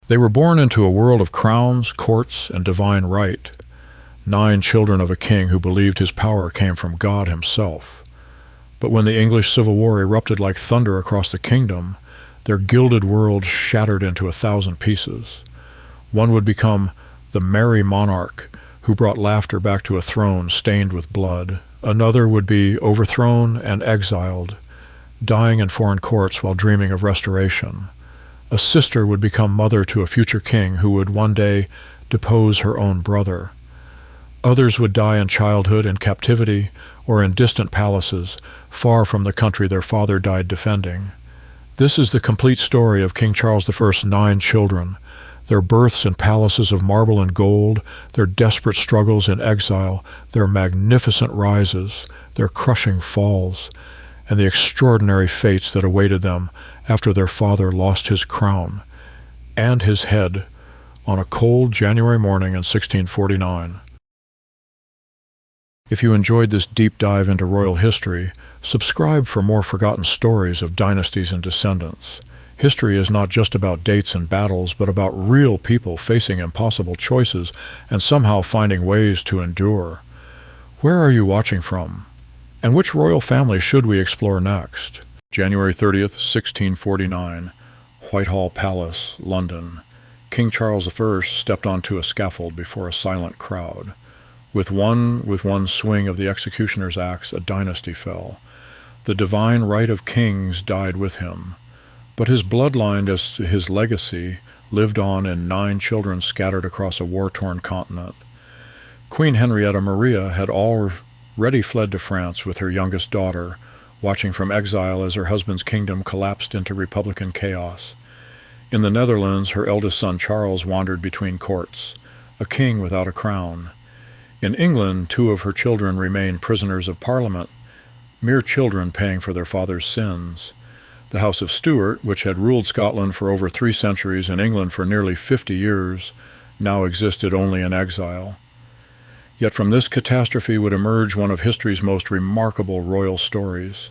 They were born into a world of crowns, courts, and divine right, 9 children of a king who believed his power came from God himself. But when the English Civil War erupted like thunder across the kingdom, their gilded world shattered into 1,000 pieces. One would become the merry monarch who brought laughter back to a throne stained with blood. Another would be overthrown and exiled, dying in foreign courts while dreaming of restoration. A sister would become mother to a future king who would one day depose her own brother. Others would die in childhood in captivity or in distant palaces, far from the country their father died defending. This is the complete story of King Charles I's 9 children, their births in palaces of marble and gold, their desperate struggles in exile, their magnificent rises, their crushing falls, and the extraordinary fates that awaited them after their father lost his crown and his head on a cold January morning in 1649. If you enjoyed this deep dive into royal history, subscribe for more forgotten stories of dynasties and descendants. History is not just about dates and battles, but about real people facing impossible choices and somehow finding ways to endure. Where are you watching from? And which royal family should we explore next? January 30th, 1649, Whitehall Palace, London. King Charles I stepped onto a scaffold before a silent crowd. With one swing of the executioner's axe, a dynasty fell. The divine right of kings died with him. But his bloodline, as his legacy, lived on in 9 children scattered across a war-torn continent. Queen Henrietta Maria had already fled to France with her youngest daughter, watching from exile as her husband's kingdom collapsed into republican chaos. In the Netherlands, her eldest son Charles wandered between courts, a king without a crown. In England, 2 of her children remained prisoners of Parliament, mere children paying for their father's sins. The House of Stuart, which had ruled Scotland for over 3 centuries and England for nearly 50 years, now existed only in exile. Yet from this catastrophe would emerge one of history's most remarkable royal stories,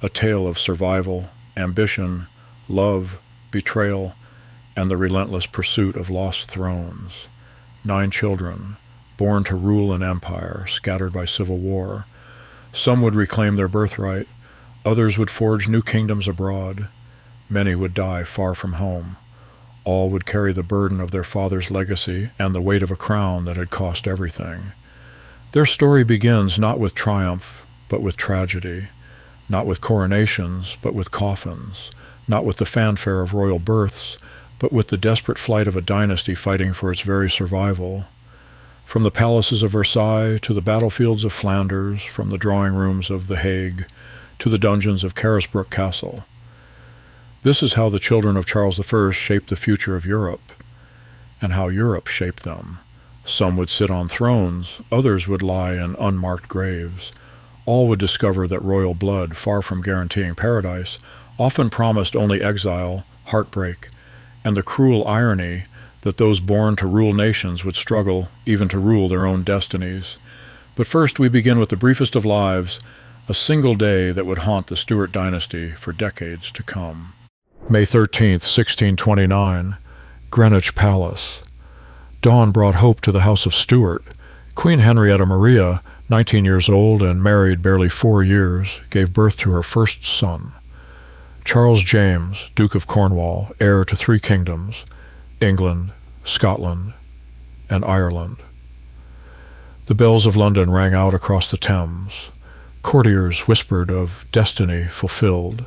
a tale of survival, ambition, love, betrayal, and the relentless pursuit of lost thrones. 9 children, born to rule an empire, scattered by civil war. Some would reclaim their birthright, others would forge new kingdoms abroad. Many would die far from home. All would carry the burden of their father's legacy and the weight of a crown that had cost everything. Their story begins not with triumph, but with tragedy, not with coronations, but with coffins, not with the fanfare of royal births, but with the desperate flight of a dynasty fighting for its very survival. From the palaces of Versailles to the battlefields of Flanders, from the drawing rooms of The Hague to the dungeons of Carisbrooke Castle. This is how the children of Charles I shaped the future of Europe, and how Europe shaped them. Some would sit on thrones, others would lie in unmarked graves. All would discover that royal blood, far from guaranteeing paradise, often promised only exile, heartbreak, and the cruel irony that those born to rule nations would struggle even to rule their own destinies. But first we begin with the briefest of lives, a single day that would haunt the Stuart dynasty for decades to come. May 13th, 1629, Greenwich Palace. Dawn brought hope to the House of Stuart. Queen Henrietta Maria, 19 years old and married barely 4 years, gave birth to her first son. Charles James, Duke of Cornwall, heir to 3 kingdoms, England, Scotland, and Ireland. The bells of London rang out across the Thames. Courtiers whispered of destiny fulfilled.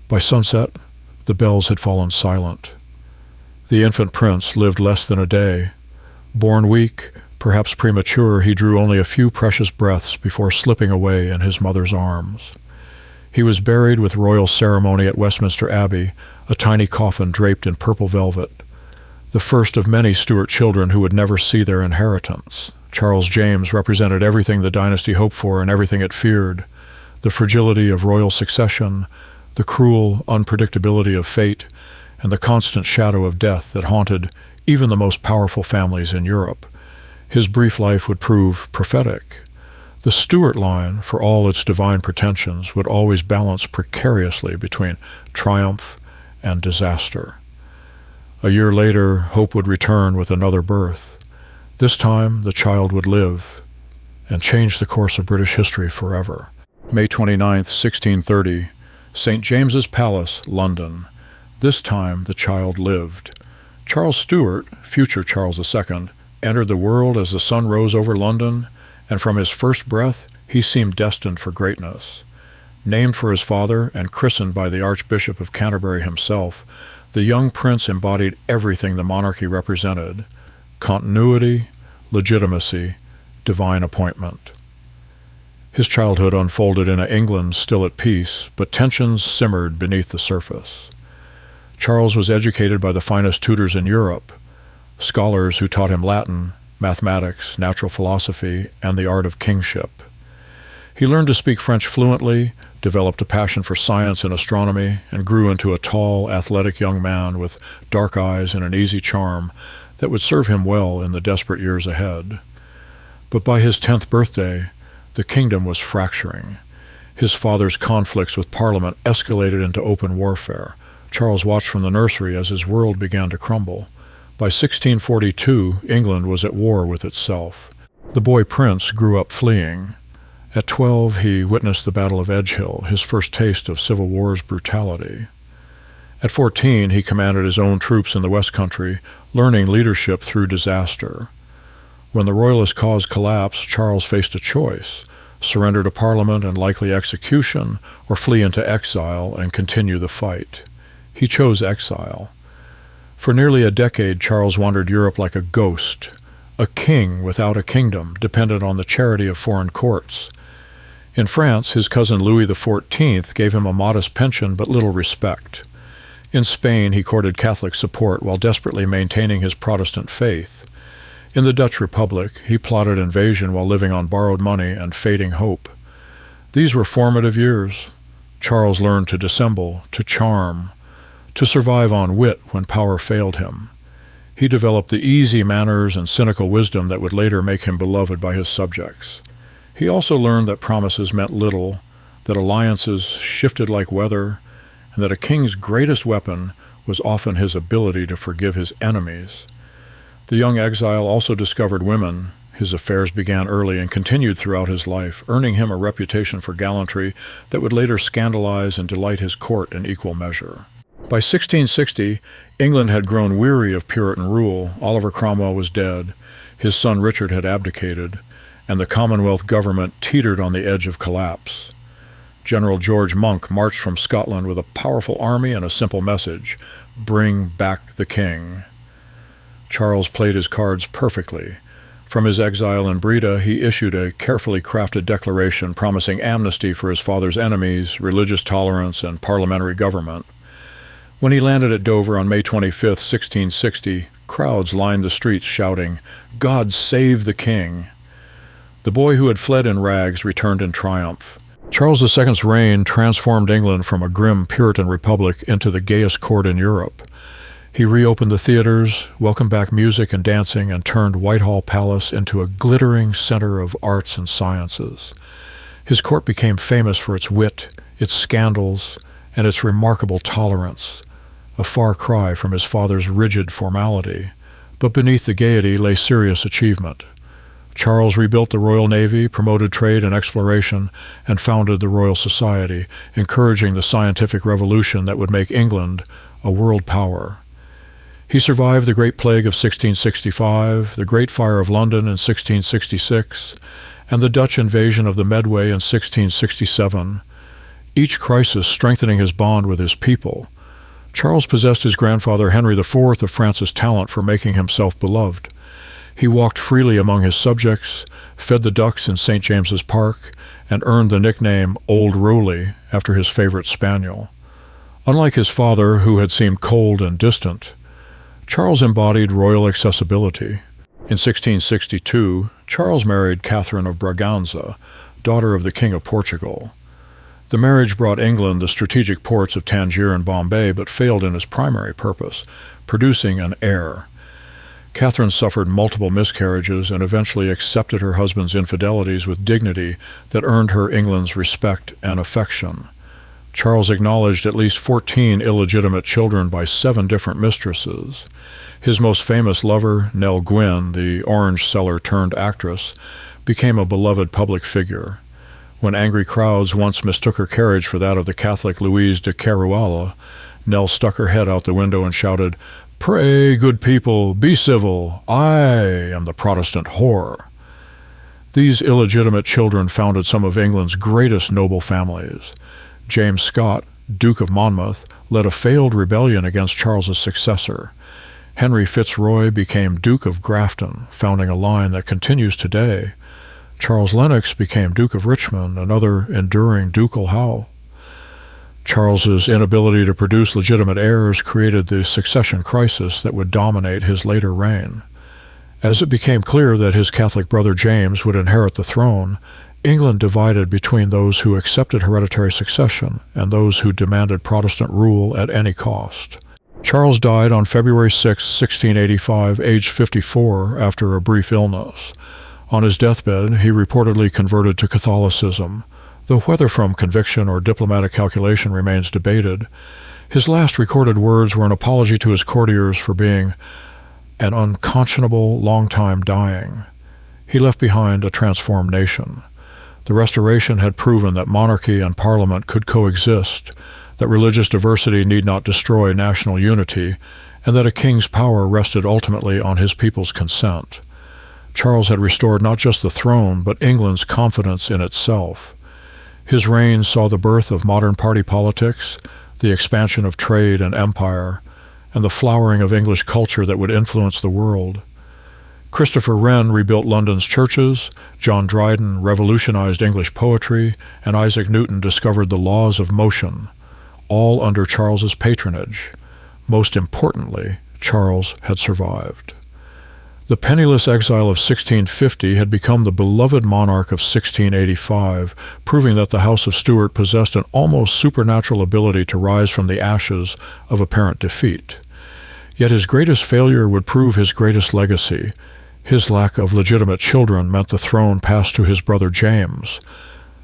By sunset, the bells had fallen silent. The infant prince lived less than a day. Born weak, perhaps premature, he drew only a few precious breaths before slipping away in his mother's arms. He was buried with royal ceremony at Westminster Abbey, a tiny coffin draped in purple velvet, the first of many Stuart children who would never see their inheritance. Charles James represented everything the dynasty hoped for and everything it feared: the fragility of royal succession, the cruel unpredictability of fate, and the constant shadow of death that haunted even the most powerful families in Europe. His brief life would prove prophetic. The Stuart line, for all its divine pretensions, would always balance precariously between triumph and disaster. A year later, hope would return with another birth. This time, the child would live and change the course of British history forever. May 29, 1630, St. James's Palace, London. This time, the child lived. Charles Stuart, future Charles II, entered the world as the sun rose over London, and from his first breath, he seemed destined for greatness. Named for his father and christened by the Archbishop of Canterbury himself, the young prince embodied everything the monarchy represented: continuity, legitimacy, divine appointment. His childhood unfolded in an England still at peace, but tensions simmered beneath the surface. Charles was educated by the finest tutors in Europe, scholars who taught him Latin, mathematics, natural philosophy, and the art of kingship. He learned to speak French fluently, developed a passion for science and astronomy, and grew into a tall, athletic young man with dark eyes and an easy charm that would serve him well in the desperate years ahead. But by his 10th birthday, the kingdom was fracturing. His father's conflicts with Parliament escalated into open warfare. Charles watched from the nursery as his world began to crumble. By 1642, England was at war with itself. The boy prince grew up fleeing. At 12, he witnessed the Battle of Edgehill, his first taste of Civil War's brutality. At 14, he commanded his own troops in the West Country, learning leadership through disaster. When the Royalist cause collapsed, Charles faced a choice: surrender to Parliament and likely execution, or flee into exile and continue the fight. He chose exile. For nearly a decade, Charles wandered Europe like a ghost, a king without a kingdom, dependent on the charity of foreign courts. In France, his cousin Louis XIV gave him a modest pension but little respect. In Spain, he courted Catholic support while desperately maintaining his Protestant faith. In the Dutch Republic, he plotted invasion while living on borrowed money and fading hope. These were formative years. Charles learned to dissemble, to charm, to survive on wit when power failed him. He developed the easy manners and cynical wisdom that would later make him beloved by his subjects. He also learned that promises meant little, that alliances shifted like weather, and that a king's greatest weapon was often his ability to forgive his enemies. The young exile also discovered women. His affairs began early and continued throughout his life, earning him a reputation for gallantry that would later scandalize and delight his court in equal measure. By 1660, England had grown weary of Puritan rule. Oliver Cromwell was dead, his son Richard had abdicated, and the Commonwealth government teetered on the edge of collapse. General George Monk marched from Scotland with a powerful army and a simple message: bring back the king. Charles played his cards perfectly. From his exile in Breda, he issued a carefully crafted declaration promising amnesty for his father's enemies, religious tolerance, and parliamentary government. When he landed at Dover on May 25, 1660, crowds lined the streets shouting, "God save the king!" The boy who had fled in rags returned in triumph. Charles II's reign transformed England from a grim Puritan republic into the gayest court in Europe. He reopened the theaters, welcomed back music and dancing, and turned Whitehall Palace into a glittering center of arts and sciences. His court became famous for its wit, its scandals, and its remarkable tolerance, a far cry from his father's rigid formality. But beneath the gaiety lay serious achievement. Charles rebuilt the Royal Navy, promoted trade and exploration, and founded the Royal Society, encouraging the scientific revolution that would make England a world power. He survived the Great Plague of 1665, the Great Fire of London in 1666, and the Dutch invasion of the Medway in 1667, each crisis strengthening his bond with his people. Charles possessed his grandfather Henry IV of France's talent for making himself beloved. He walked freely among his subjects, fed the ducks in St. James's Park, and earned the nickname Old Rowley after his favorite spaniel. Unlike his father, who had seemed cold and distant, Charles embodied royal accessibility. In 1662, Charles married Catherine of Braganza, daughter of the King of Portugal. The marriage brought England the strategic ports of Tangier and Bombay, but failed in its primary purpose, producing an heir. Catherine suffered multiple miscarriages and eventually accepted her husband's infidelities with dignity that earned her England's respect and affection. Charles acknowledged at least 14 illegitimate children by 7 different mistresses. His most famous lover, Nell Gwynn, the orange seller turned actress, became a beloved public figure. When angry crowds once mistook her carriage for that of the Catholic Louise de Keroualle, Nell stuck her head out the window and shouted, "Pray, good people, be civil. I am the Protestant whore." These illegitimate children founded some of England's greatest noble families. James Scott, Duke of Monmouth, led a failed rebellion against Charles's successor. Henry Fitzroy became Duke of Grafton, founding a line that continues today. Charles Lennox became Duke of Richmond, another enduring ducal house. Charles's inability to produce legitimate heirs created the succession crisis that would dominate his later reign. As it became clear that his Catholic brother James would inherit the throne, England divided between those who accepted hereditary succession and those who demanded Protestant rule at any cost. Charles died on February 6, 1685, aged 54, after a brief illness. On his deathbed, he reportedly converted to Catholicism. Though whether from conviction or diplomatic calculation remains debated, his last recorded words were an apology to his courtiers for being an unconscionable long time dying. He left behind a transformed nation. The Restoration had proven that monarchy and parliament could coexist, that religious diversity need not destroy national unity, and that a king's power rested ultimately on his people's consent. Charles had restored not just the throne, but England's confidence in itself. His reign saw the birth of modern party politics, the expansion of trade and empire, and the flowering of English culture that would influence the world. Christopher Wren rebuilt London's churches, John Dryden revolutionized English poetry, and Isaac Newton discovered the laws of motion, all under Charles's patronage. Most importantly, Charles had survived. The penniless exile of 1650 had become the beloved monarch of 1685, proving that the House of Stuart possessed an almost supernatural ability to rise from the ashes of apparent defeat. Yet his greatest failure would prove his greatest legacy. His lack of legitimate children meant the throne passed to his brother James,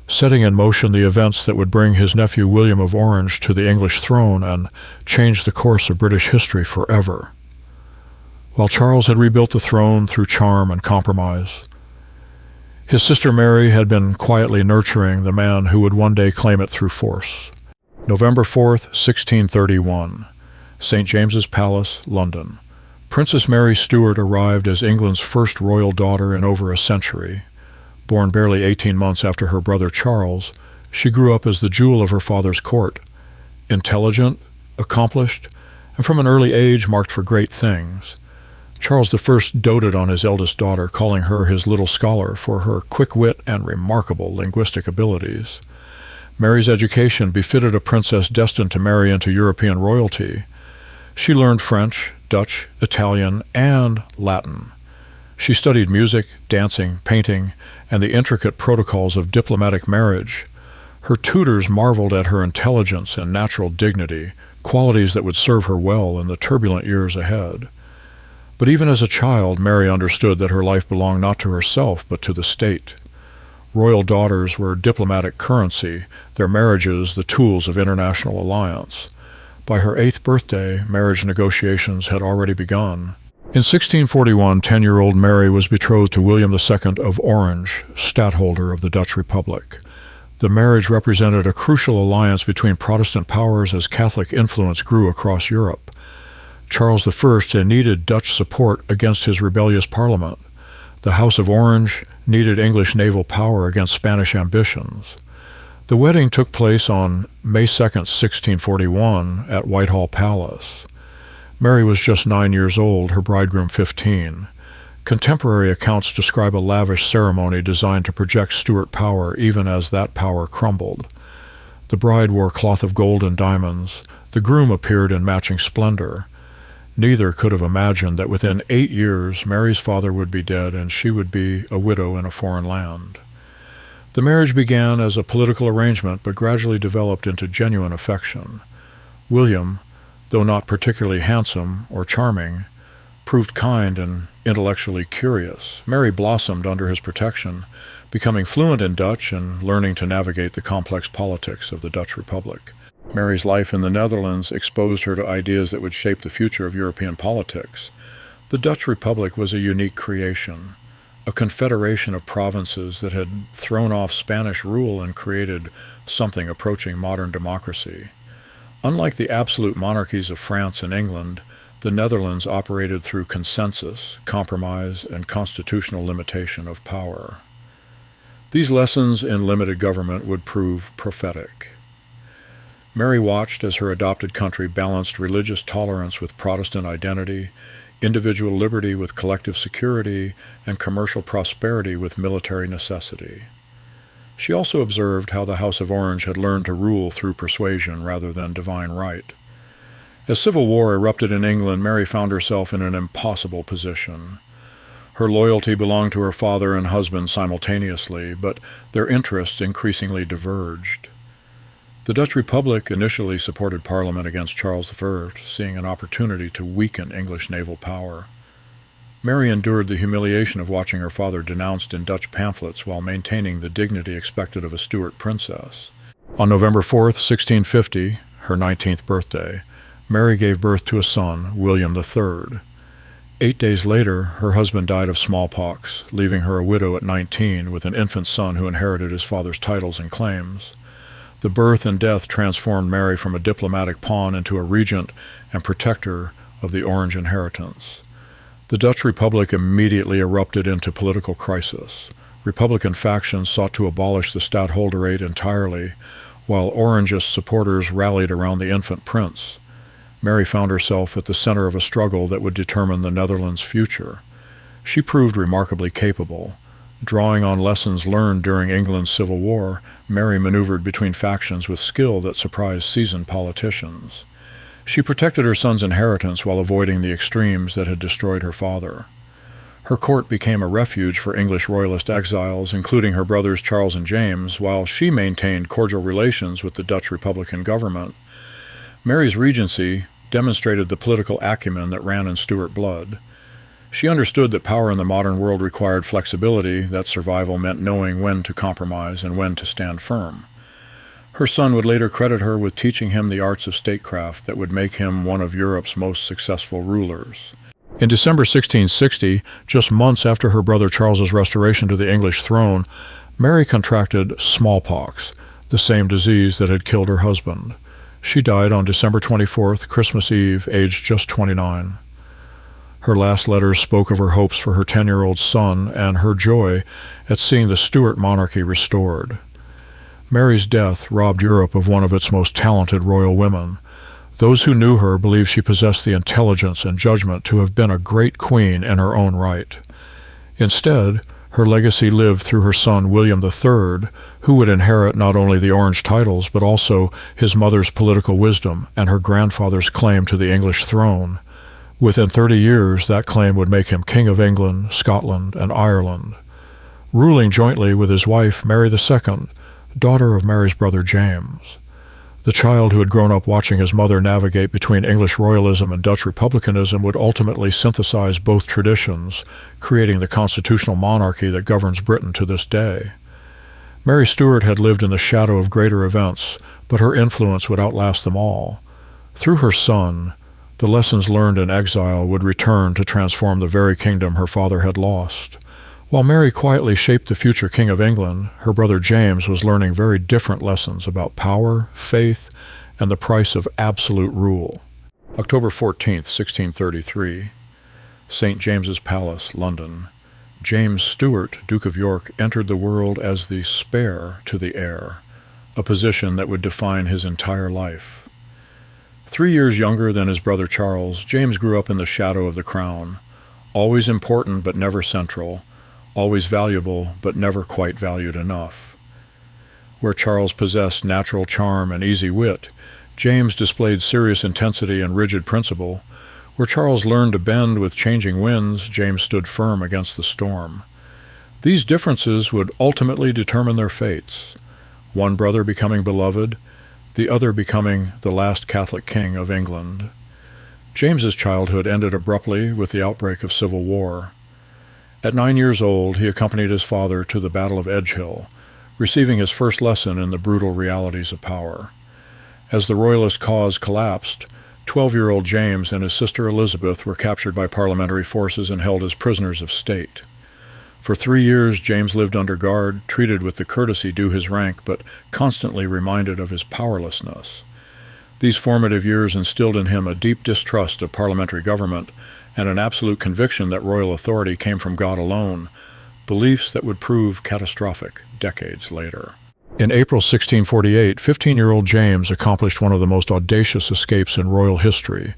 setting in motion the events that would bring his nephew William of Orange to the English throne and change the course of British history forever. While Charles had rebuilt the throne through charm and compromise, his sister Mary had been quietly nurturing the man who would one day claim it through force. November 4th, 1631. St. James's Palace, London. Princess Mary Stuart arrived as England's first royal daughter in over a century. Born barely 18 months after her brother Charles, she grew up as the jewel of her father's court. Intelligent, accomplished, and from an early age marked for great things. Charles I doted on his eldest daughter, calling her his little scholar for her quick wit and remarkable linguistic abilities. Mary's education befitted a princess destined to marry into European royalty. She learned French, Dutch, Italian, and Latin. She studied music, dancing, painting, and the intricate protocols of diplomatic marriage. Her tutors marveled at her intelligence and natural dignity, qualities that would serve her well in the turbulent years ahead. But even as a child, Mary understood that her life belonged not to herself, but to the state. Royal daughters were diplomatic currency, their marriages the tools of international alliance. By her 8th birthday, marriage negotiations had already begun. In 1641, 10-year-old Mary was betrothed to William II of Orange, stadtholder of the Dutch Republic. The marriage represented a crucial alliance between Protestant powers as Catholic influence grew across Europe. Charles I had needed Dutch support against his rebellious parliament. The House of Orange needed English naval power against Spanish ambitions. The wedding took place on May 2, 1641, at Whitehall Palace. Mary was just 9 years old, her bridegroom 15. Contemporary accounts describe a lavish ceremony designed to project Stuart power even as that power crumbled. The bride wore cloth of gold and diamonds. The groom appeared in matching splendor. Neither could have imagined that within 8 years Mary's father would be dead and she would be a widow in a foreign land. The marriage began as a political arrangement but gradually developed into genuine affection. William, though not particularly handsome or charming, proved kind and intellectually curious. Mary blossomed under his protection, becoming fluent in Dutch and learning to navigate the complex politics of the Dutch Republic. Mary's life in the Netherlands exposed her to ideas that would shape the future of European politics. The Dutch Republic was a unique creation, a confederation of provinces that had thrown off Spanish rule and created something approaching modern democracy. Unlike the absolute monarchies of France and England, the Netherlands operated through consensus, compromise, and constitutional limitation of power. These lessons in limited government would prove prophetic. Mary watched as her adopted country balanced religious tolerance with Protestant identity, individual liberty with collective security, and commercial prosperity with military necessity. She also observed how the House of Orange had learned to rule through persuasion rather than divine right. As civil war erupted in England, Mary found herself in an impossible position. Her loyalty belonged to her father and husband simultaneously, but their interests increasingly diverged. The Dutch Republic initially supported Parliament against Charles I, seeing an opportunity to weaken English naval power. Mary endured the humiliation of watching her father denounced in Dutch pamphlets while maintaining the dignity expected of a Stuart princess. On November 4, 1650, her 19th birthday, Mary gave birth to a son, William III. 8 days later, her husband died of smallpox, leaving her a widow at 19 with an infant son who inherited his father's titles and claims. The birth and death transformed Mary from a diplomatic pawn into a regent and protector of the Orange inheritance. The Dutch Republic immediately erupted into political crisis. Republican factions sought to abolish the stadtholderate entirely, while Orangist supporters rallied around the infant prince. Mary found herself at the center of a struggle that would determine the Netherlands' future. She proved remarkably capable. Drawing on lessons learned during England's Civil War, Mary maneuvered between factions with skill that surprised seasoned politicians. She protected her son's inheritance while avoiding the extremes that had destroyed her father. Her court became a refuge for English royalist exiles, including her brothers Charles and James, while she maintained cordial relations with the Dutch Republican government. Mary's regency demonstrated the political acumen that ran in Stuart blood. She understood that power in the modern world required flexibility, that survival meant knowing when to compromise and when to stand firm. Her son would later credit her with teaching him the arts of statecraft that would make him one of Europe's most successful rulers. In December 1660, just months after her brother Charles's restoration to the English throne, Mary contracted smallpox, the same disease that had killed her husband. She died on December 24th, Christmas Eve, aged just 29. Her last letters spoke of her hopes for her 10-year-old son and her joy at seeing the Stuart monarchy restored. Mary's death robbed Europe of one of its most talented royal women. Those who knew her believed she possessed the intelligence and judgment to have been a great queen in her own right. Instead, her legacy lived through her son William III, who would inherit not only the Orange titles but also his mother's political wisdom and her grandfather's claim to the English throne. Within 30 years, that claim would make him King of England, Scotland, and Ireland. Ruling jointly with his wife, Mary II, daughter of Mary's brother James. The child who had grown up watching his mother navigate between English royalism and Dutch republicanism would ultimately synthesize both traditions, creating the constitutional monarchy that governs Britain to this day. Mary Stuart had lived in the shadow of greater events, but her influence would outlast them all. Through her son, the lessons learned in exile would return to transform the very kingdom her father had lost. While Mary quietly shaped the future King of England, her brother James was learning very different lessons about power, faith, and the price of absolute rule. October 14, 1633, St. James's Palace, London. James Stuart, Duke of York, entered the world as the spare to the heir, a position that would define his entire life. 3 years younger than his brother Charles, James grew up in the shadow of the crown, always important but never central, always valuable but never quite valued enough. Where Charles possessed natural charm and easy wit, James displayed serious intensity and rigid principle. Where Charles learned to bend with changing winds, James stood firm against the storm. These differences would ultimately determine their fates, one brother becoming beloved, the other becoming the last Catholic king of England. James's childhood ended abruptly with the outbreak of civil war. At 9 years old, he accompanied his father to the Battle of Edgehill, receiving his first lesson in the brutal realities of power. As the Royalist cause collapsed, 12-year-old James and his sister Elizabeth were captured by parliamentary forces and held as prisoners of state. For 3 years, James lived under guard, treated with the courtesy due his rank, but constantly reminded of his powerlessness. These formative years instilled in him a deep distrust of parliamentary government and an absolute conviction that royal authority came from God alone, beliefs that would prove catastrophic decades later. In April 1648, 15-year-old James accomplished one of the most audacious escapes in royal history.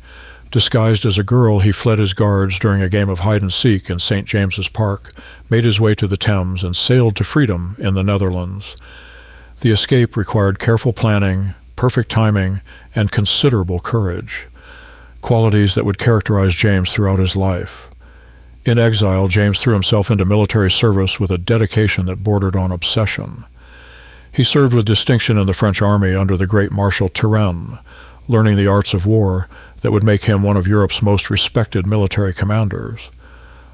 Disguised as a girl, he fled his guards during a game of hide-and-seek in St. James's Park, made his way to the Thames, and sailed to freedom in the Netherlands. The escape required careful planning, perfect timing, and considerable courage, qualities that would characterize James throughout his life. In exile, James threw himself into military service with a dedication that bordered on obsession. He served with distinction in the French army under the great Marshal Turenne, learning the arts of war that would make him one of Europe's most respected military commanders.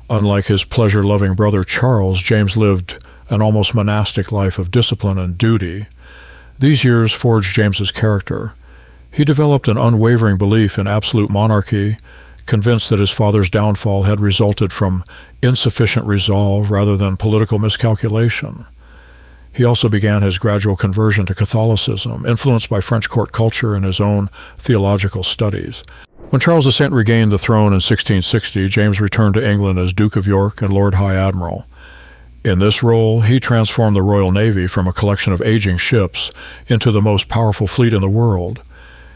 Unlike his pleasure-loving brother Charles, James lived an almost monastic life of discipline and duty. These years forged James's character. He developed an unwavering belief in absolute monarchy, convinced that his father's downfall had resulted from insufficient resolve rather than political miscalculation. He also began his gradual conversion to Catholicism, influenced by French court culture and his own theological studies. When Charles II regained the throne in 1660, James returned to England as Duke of York and Lord High Admiral. In this role, he transformed the Royal Navy from a collection of aging ships into the most powerful fleet in the world.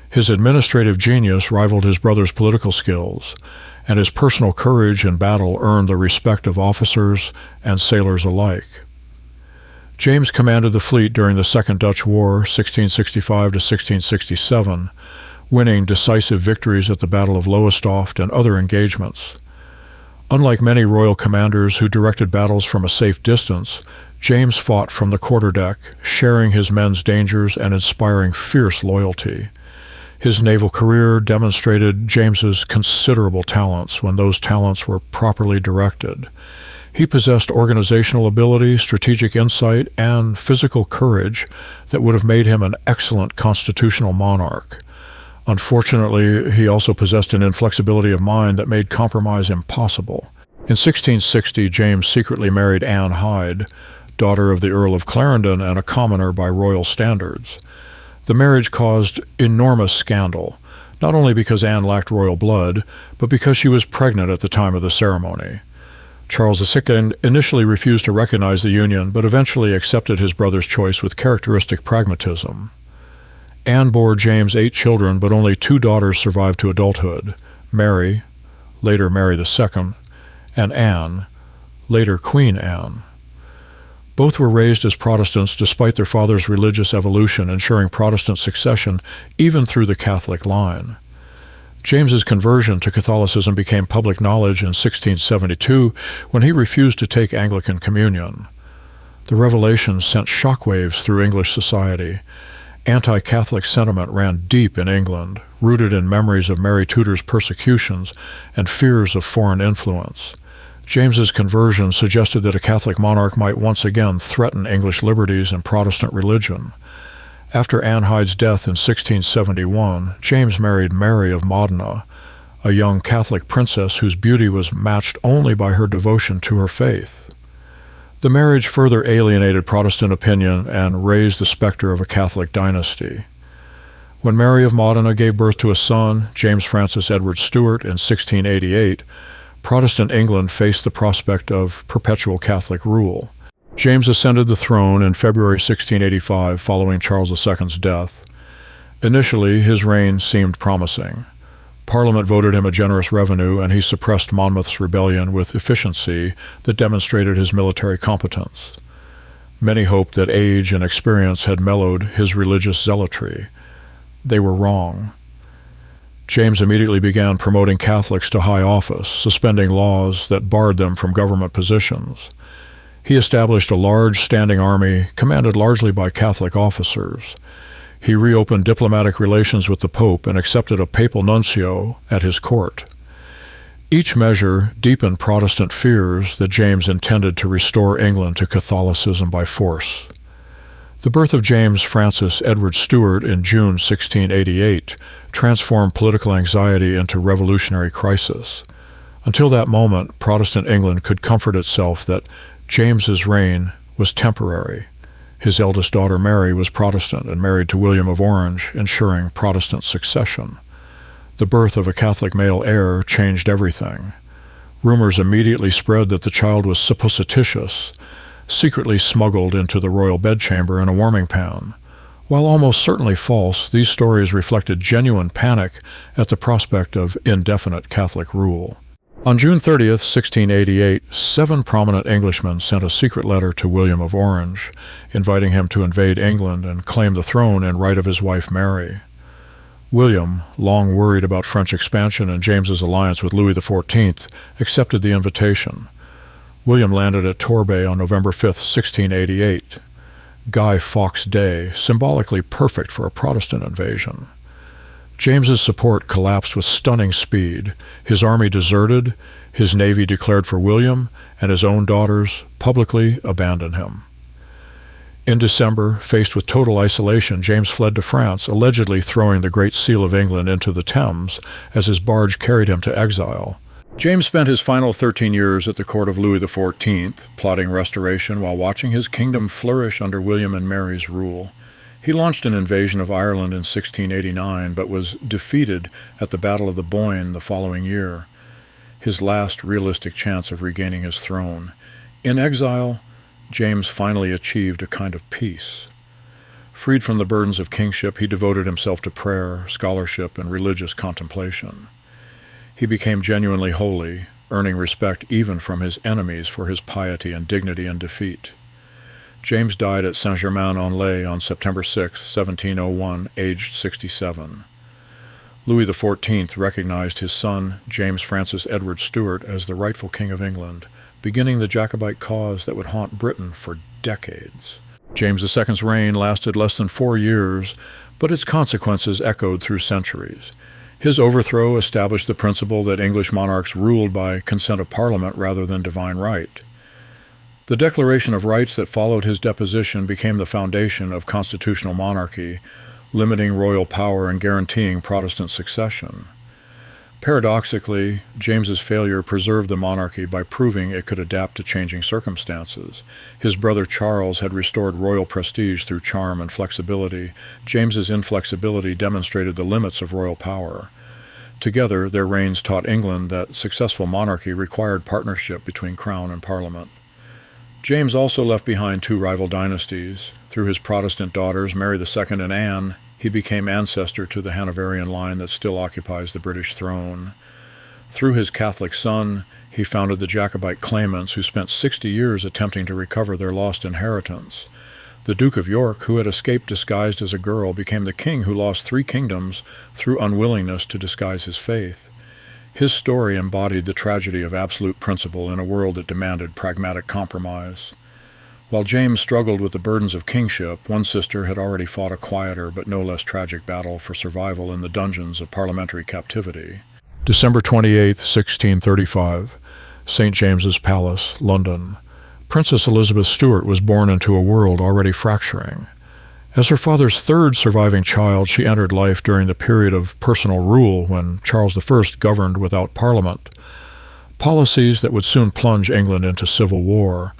His administrative genius rivaled his brother's political skills, and his personal courage in battle earned the respect of officers and sailors alike. James commanded the fleet during the Second Dutch War, 1665 to 1667, winning decisive victories at the Battle of Lowestoft and other engagements. Unlike many royal commanders who directed battles from a safe distance, James fought from the quarterdeck, sharing his men's dangers and inspiring fierce loyalty. His naval career demonstrated James's considerable talents when those talents were properly directed. He possessed organizational ability, strategic insight, and physical courage that would have made him an excellent constitutional monarch. Unfortunately, he also possessed an inflexibility of mind that made compromise impossible. In 1660, James secretly married Anne Hyde, daughter of the Earl of Clarendon and a commoner by royal standards. The marriage caused enormous scandal, not only because Anne lacked royal blood, but because she was pregnant at the time of the ceremony. Charles II initially refused to recognize the union, but eventually accepted his brother's choice with characteristic pragmatism. Anne bore James 8 children, but only 2 daughters survived to adulthood: Mary, later Mary II, and Anne, later Queen Anne. Both were raised as Protestants despite their father's religious evolution, ensuring Protestant succession even through the Catholic line. James's conversion to Catholicism became public knowledge in 1672 when he refused to take Anglican communion. The revelation sent shockwaves through English society. Anti-Catholic sentiment ran deep in England, rooted in memories of Mary Tudor's persecutions and fears of foreign influence. James's conversion suggested that a Catholic monarch might once again threaten English liberties and Protestant religion. After Anne Hyde's death in 1671, James married Mary of Modena, a young Catholic princess whose beauty was matched only by her devotion to her faith. The marriage further alienated Protestant opinion and raised the specter of a Catholic dynasty. When Mary of Modena gave birth to a son, James Francis Edward Stuart, in 1688, Protestant England faced the prospect of perpetual Catholic rule. James ascended the throne in February 1685 following Charles II's death. Initially, his reign seemed promising. Parliament voted him a generous revenue, and he suppressed Monmouth's rebellion with efficiency that demonstrated his military competence. Many hoped that age and experience had mellowed his religious zealotry. They were wrong. James immediately began promoting Catholics to high office, suspending laws that barred them from government positions. He established a large standing army, commanded largely by Catholic officers. He reopened diplomatic relations with the Pope and accepted a papal nuncio at his court. Each measure deepened Protestant fears that James intended to restore England to Catholicism by force. The birth of James Francis Edward Stuart in June 1688 transformed political anxiety into revolutionary crisis. Until that moment, Protestant England could comfort itself that James's reign was temporary. His eldest daughter Mary was Protestant and married to William of Orange, ensuring Protestant succession. The birth of a Catholic male heir changed everything. Rumors immediately spread that the child was supposititious, secretly smuggled into the royal bedchamber in a warming pan. While almost certainly false, these stories reflected genuine panic at the prospect of indefinite Catholic rule. On June 30th, 1688, 7 prominent Englishmen sent a secret letter to William of Orange, inviting him to invade England and claim the throne in right of his wife Mary. William, long worried about French expansion and James's alliance with Louis XIV, accepted the invitation. William landed at Torbay on November 5, 1688. Guy Fawkes Day, symbolically perfect for a Protestant invasion. James's support collapsed with stunning speed. His army deserted, his navy declared for William, and his own daughters publicly abandoned him. In December, faced with total isolation, James fled to France, allegedly throwing the Great Seal of England into the Thames as his barge carried him to exile. James spent his final 13 years at the court of Louis XIV, plotting restoration while watching his kingdom flourish under William and Mary's rule. He launched an invasion of Ireland in 1689, but was defeated at the Battle of the Boyne the following year, his last realistic chance of regaining his throne. In exile, James finally achieved a kind of peace. Freed from the burdens of kingship, he devoted himself to prayer, scholarship, and religious contemplation. He became genuinely holy, earning respect even from his enemies for his piety and dignity in defeat. James died at Saint-Germain-en-Laye on September 6, 1701, aged 67. Louis XIV recognized his son, James Francis Edward Stuart, as the rightful king of England, beginning the Jacobite cause that would haunt Britain for decades. James II's reign lasted less than 4 years, but its consequences echoed through centuries. His overthrow established the principle that English monarchs ruled by consent of Parliament rather than divine right. The Declaration of Rights that followed his deposition became the foundation of constitutional monarchy, limiting royal power and guaranteeing Protestant succession. Paradoxically, James's failure preserved the monarchy by proving it could adapt to changing circumstances. His brother Charles had restored royal prestige through charm and flexibility. James's inflexibility demonstrated the limits of royal power. Together, their reigns taught England that successful monarchy required partnership between crown and parliament. James also left behind 2 rival dynasties. Through his Protestant daughters, Mary II and Anne, he became ancestor to the Hanoverian line that still occupies the British throne. Through his Catholic son, he founded the Jacobite claimants who spent 60 years attempting to recover their lost inheritance. The Duke of York, who had escaped disguised as a girl, became the king who lost 3 kingdoms through unwillingness to disguise his faith. His story embodied the tragedy of absolute principle in a world that demanded pragmatic compromise. While James struggled with the burdens of kingship, one sister had already fought a quieter but no less tragic battle for survival in the dungeons of parliamentary captivity. December 28, 1635, St. James's Palace, London. Princess Elizabeth Stuart was born into a world already fracturing. As her father's 3rd surviving child, she entered life during the period of personal rule when Charles I governed without parliament, policies that would soon plunge England into civil war.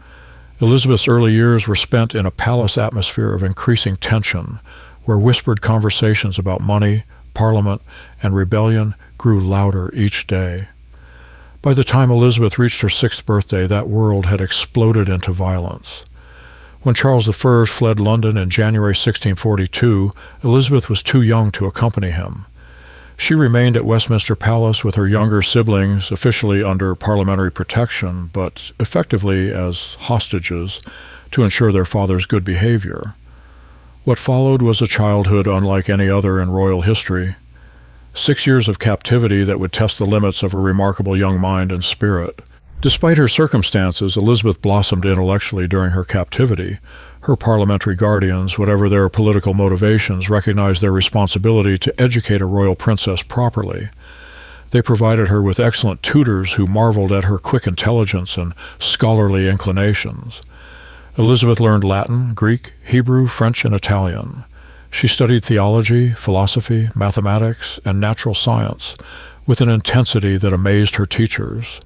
Elizabeth's early years were spent in a palace atmosphere of increasing tension, where whispered conversations about money, parliament, and rebellion grew louder each day. By the time Elizabeth reached her 6th birthday, that world had exploded into violence. When Charles I fled London in January 1642, Elizabeth was too young to accompany him. She remained at Westminster Palace with her younger siblings, officially under parliamentary protection, but effectively as hostages, to ensure their father's good behavior. What followed was a childhood unlike any other in royal history. 6 years of captivity that would test the limits of a remarkable young mind and spirit. Despite her circumstances, Elizabeth blossomed intellectually during her captivity. Her parliamentary guardians, whatever their political motivations, recognized their responsibility to educate a royal princess properly. They provided her with excellent tutors who marveled at her quick intelligence and scholarly inclinations. Elizabeth learned Latin, Greek, Hebrew, French, and Italian. She studied theology, philosophy, mathematics, and natural science with an intensity that amazed her teachers.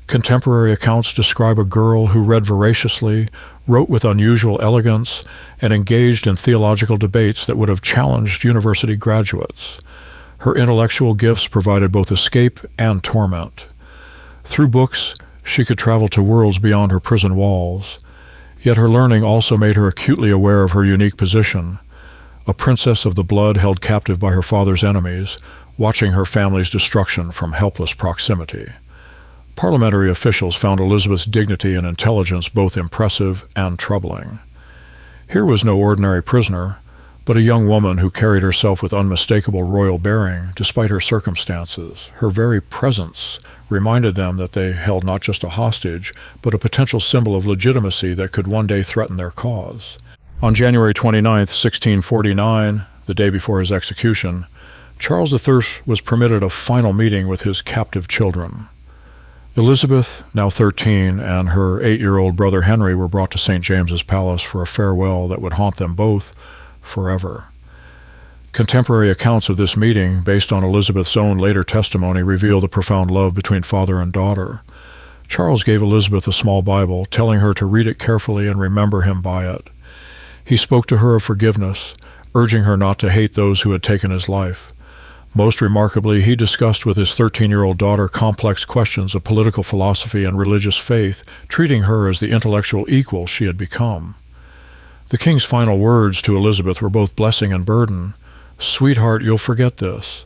Contemporary accounts describe a girl who read voraciously, wrote with unusual elegance, and engaged in theological debates that would have challenged university graduates. Her intellectual gifts provided both escape and torment. Through books, she could travel to worlds beyond her prison walls. Yet her learning also made her acutely aware of her unique position, a princess of the blood held captive by her father's enemies, watching her family's destruction from helpless proximity. Parliamentary officials found Elizabeth's dignity and intelligence both impressive and troubling. Here was no ordinary prisoner, but a young woman who carried herself with unmistakable royal bearing despite her circumstances. Her very presence reminded them that they held not just a hostage, but a potential symbol of legitimacy that could one day threaten their cause. On January 29, 1649, the day before his execution, Charles III was permitted a final meeting with his captive children. Elizabeth, now 13, and her 8-year-old brother Henry were brought to St. James's Palace for a farewell that would haunt them both forever. Contemporary accounts of this meeting, based on Elizabeth's own later testimony, reveal the profound love between father and daughter. Charles gave Elizabeth a small Bible, telling her to read it carefully and remember him by it. He spoke to her of forgiveness, urging her not to hate those who had taken his life. Most remarkably, he discussed with his 13-year-old daughter complex questions of political philosophy and religious faith, treating her as the intellectual equal she had become. The king's final words to Elizabeth were both blessing and burden. "Sweetheart, you'll forget this."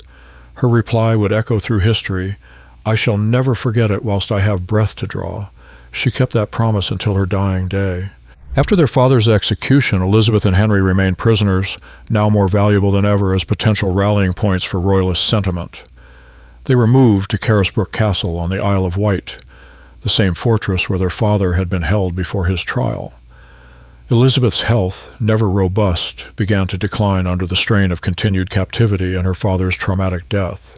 Her reply would echo through history, "I shall never forget it whilst I have breath to draw." She kept that promise until her dying day. After their father's execution, Elizabeth and Henry remained prisoners, now more valuable than ever as potential rallying points for royalist sentiment. They were moved to Carisbrooke Castle on the Isle of Wight, the same fortress where their father had been held before his trial. Elizabeth's health, never robust, began to decline under the strain of continued captivity and her father's traumatic death.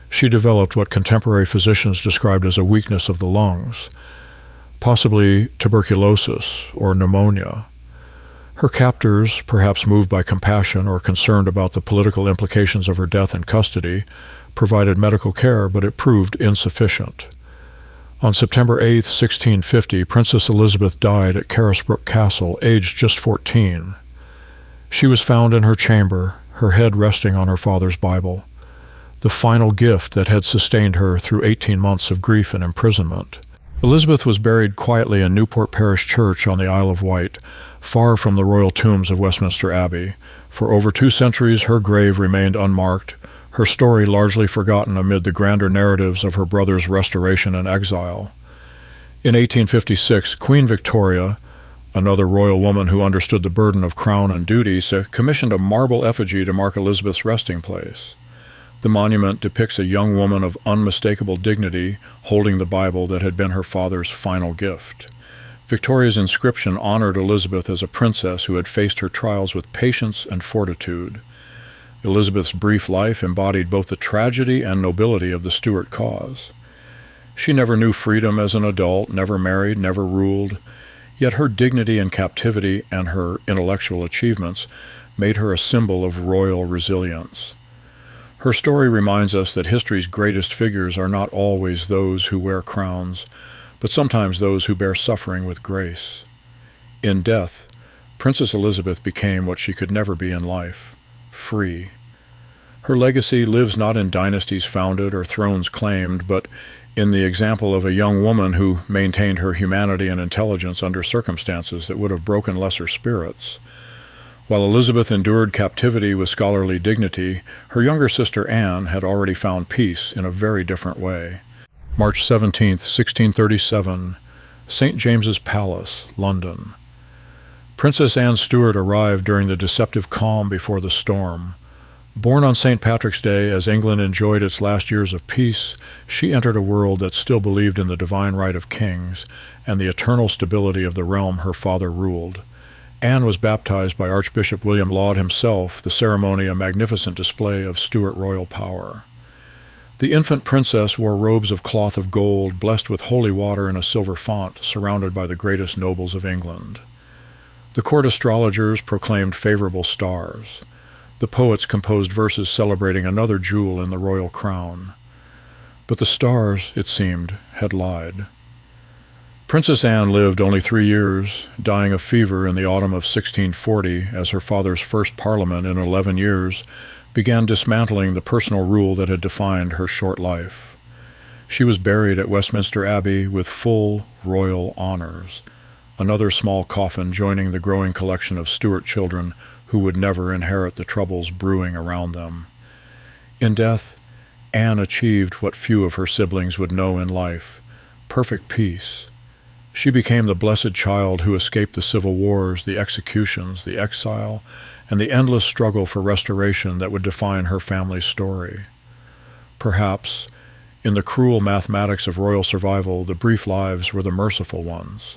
She developed what contemporary physicians described as a weakness of the lungs, possibly tuberculosis or pneumonia. Her captors, perhaps moved by compassion or concerned about the political implications of her death in custody, provided medical care, but it proved insufficient. On September 8, 1650, Princess Elizabeth died at Carisbrooke Castle, aged just 14. She was found in her chamber, her head resting on her father's Bible, the final gift that had sustained her through 18 months of grief and imprisonment. Elizabeth was buried quietly in Newport Parish Church on the Isle of Wight, far from the royal tombs of Westminster Abbey. For over 2 centuries, her grave remained unmarked, her story largely forgotten amid the grander narratives of her brother's restoration and exile. In 1856, Queen Victoria, another royal woman who understood the burden of crown and duty, commissioned a marble effigy to mark Elizabeth's resting place. The monument depicts a young woman of unmistakable dignity holding the Bible that had been her father's final gift. Victoria's inscription honored Elizabeth as a princess who had faced her trials with patience and fortitude. Elizabeth's brief life embodied both the tragedy and nobility of the Stuart cause. She never knew freedom as an adult, never married, never ruled, yet her dignity in captivity and her intellectual achievements made her a symbol of royal resilience. Her story reminds us that history's greatest figures are not always those who wear crowns, but sometimes those who bear suffering with grace. In death, Princess Elizabeth became what she could never be in life, free. Her legacy lives not in dynasties founded or thrones claimed, but in the example of a young woman who maintained her humanity and intelligence under circumstances that would have broken lesser spirits. While Elizabeth endured captivity with scholarly dignity, her younger sister Anne had already found peace in a very different way. March 17, 1637, St. James's Palace, London. Princess Anne Stuart arrived during the deceptive calm before the storm. Born on St. Patrick's Day, as England enjoyed its last years of peace, she entered a world that still believed in the divine right of kings and the eternal stability of the realm her father ruled. Anne was baptized by Archbishop William Laud himself, the ceremony a magnificent display of Stuart royal power. The infant princess wore robes of cloth of gold, blessed with holy water in a silver font, surrounded by the greatest nobles of England. The court astrologers proclaimed favorable stars. The poets composed verses celebrating another jewel in the royal crown. But the stars, it seemed, had lied. Princess Anne lived only 3 years, dying of fever in the autumn of 1640 as her father's first parliament in 11 years began dismantling the personal rule that had defined her short life. She was buried at Westminster Abbey with full royal honors, another small coffin joining the growing collection of Stuart children who would never inherit the troubles brewing around them. In death, Anne achieved what few of her siblings would know in life: perfect peace. She became the blessed child who escaped the civil wars, the executions, the exile, and the endless struggle for restoration that would define her family's story. Perhaps, in the cruel mathematics of royal survival, the brief lives were the merciful ones.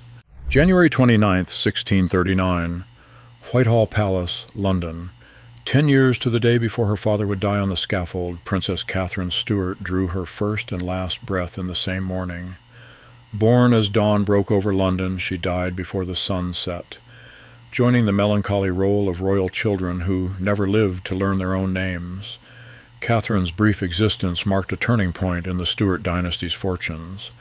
January 29, 1639, Whitehall Palace, London. 10 years to the day before her father would die on the scaffold, Princess Catherine Stuart drew her first and last breath in the same morning. Born as dawn broke over London, she died before the sun set, joining the melancholy roll of royal children who never lived to learn their own names. Catherine's brief existence marked a turning point in the Stuart dynasty's fortunes.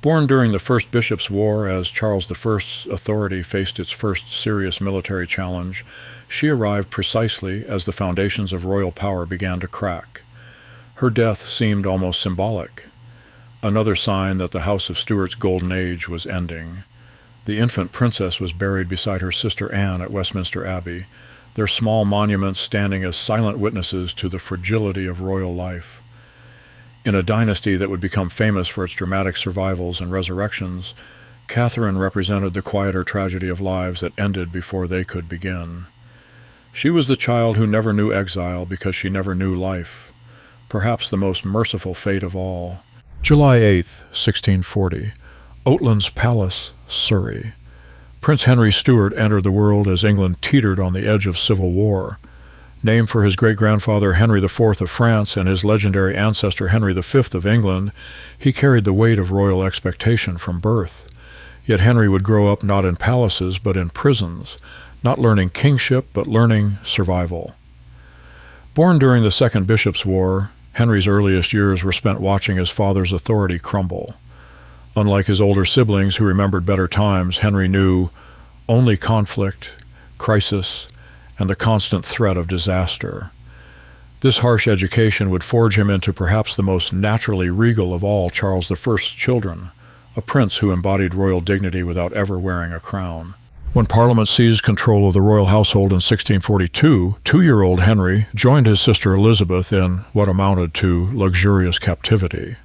Born during the First Bishops' War as Charles I's authority faced its first serious military challenge, she arrived precisely as the foundations of royal power began to crack. Her death seemed almost symbolic, another sign that the House of Stuart's golden age was ending. The infant princess was buried beside her sister Anne at Westminster Abbey, their small monuments standing as silent witnesses to the fragility of royal life. In a dynasty that would become famous for its dramatic survivals and resurrections, Catherine represented the quieter tragedy of lives that ended before they could begin. She was the child who never knew exile because she never knew life, perhaps the most merciful fate of all. July 8, 1640, Oatlands Palace, Surrey. Prince Henry Stuart entered the world as England teetered on the edge of civil war. Named for his great-grandfather Henry IV of France and his legendary ancestor Henry V of England, he carried the weight of royal expectation from birth. Yet Henry would grow up not in palaces but in prisons, not learning kingship but learning survival. Born during the Second Bishops' War, Henry's earliest years were spent watching his father's authority crumble. Unlike his older siblings who remembered better times, Henry knew only conflict, crisis, and the constant threat of disaster. This harsh education would forge him into perhaps the most naturally regal of all Charles I's children, a prince who embodied royal dignity without ever wearing a crown. When Parliament seized control of the royal household in 1642, 2-year-old Henry joined his sister Elizabeth in what amounted to luxurious captivity.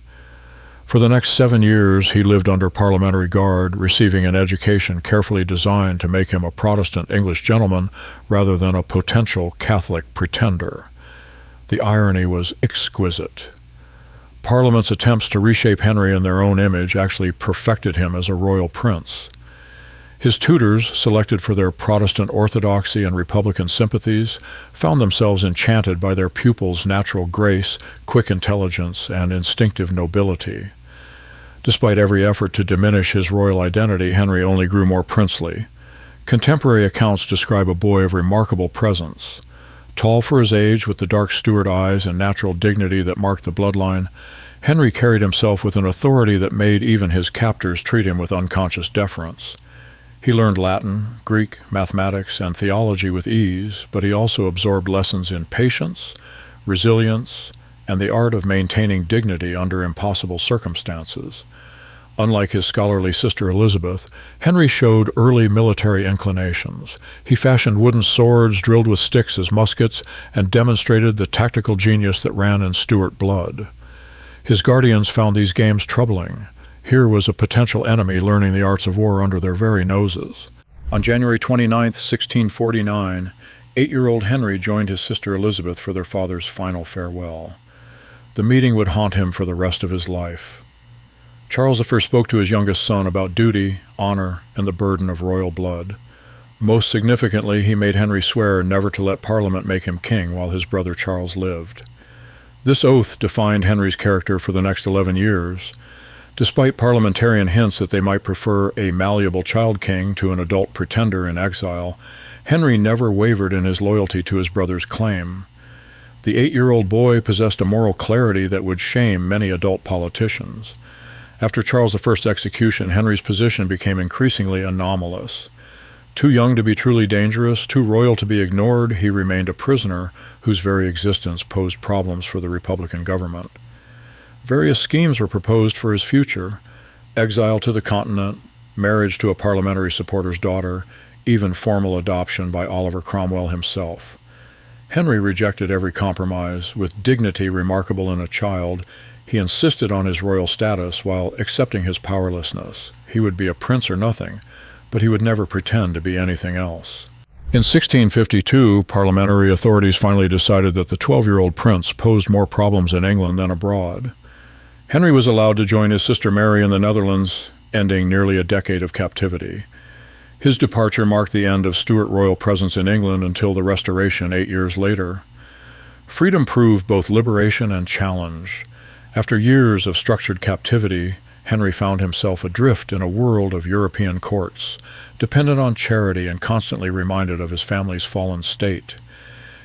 For the next 7 years, he lived under parliamentary guard, receiving an education carefully designed to make him a Protestant English gentleman rather than a potential Catholic pretender. The irony was exquisite. Parliament's attempts to reshape Henry in their own image actually perfected him as a royal prince. His tutors, selected for their Protestant orthodoxy and Republican sympathies, found themselves enchanted by their pupils' natural grace, quick intelligence, and instinctive nobility. Despite every effort to diminish his royal identity, Henry only grew more princely. Contemporary accounts describe a boy of remarkable presence. Tall for his age, with the dark Stuart eyes and natural dignity that marked the bloodline, Henry carried himself with an authority that made even his captors treat him with unconscious deference. He learned Latin, Greek, mathematics, and theology with ease, but he also absorbed lessons in patience, resilience, and the art of maintaining dignity under impossible circumstances. Unlike his scholarly sister Elizabeth, Henry showed early military inclinations. He fashioned wooden swords drilled with sticks as muskets and demonstrated the tactical genius that ran in Stuart blood. His guardians found these games troubling. Here was a potential enemy learning the arts of war under their very noses. On January 29, 1649, 8-year-old Henry joined his sister Elizabeth for their father's final farewell. The meeting would haunt him for the rest of his life. Charles I spoke to his youngest son about duty, honor, and the burden of royal blood. Most significantly, he made Henry swear never to let Parliament make him king while his brother Charles lived. This oath defined Henry's character for the next 11 years. Despite parliamentarian hints that they might prefer a malleable child king to an adult pretender in exile, Henry never wavered in his loyalty to his brother's claim. The 8-year-old boy possessed a moral clarity that would shame many adult politicians. After Charles I's execution, Henry's position became increasingly anomalous. Too young to be truly dangerous, too royal to be ignored, he remained a prisoner whose very existence posed problems for the Republican government. Various schemes were proposed for his future: exile to the continent, marriage to a parliamentary supporter's daughter, even formal adoption by Oliver Cromwell himself. Henry rejected every compromise. With dignity remarkable in a child, he insisted on his royal status while accepting his powerlessness. He would be a prince or nothing, but he would never pretend to be anything else. In 1652, parliamentary authorities finally decided that the 12-year-old prince posed more problems in England than abroad. Henry was allowed to join his sister Mary in the Netherlands, ending nearly a decade of captivity. His departure marked the end of Stuart royal presence in England until the Restoration 8 years later. Freedom proved both liberation and challenge. After years of structured captivity, Henry found himself adrift in a world of European courts, dependent on charity and constantly reminded of his family's fallen state.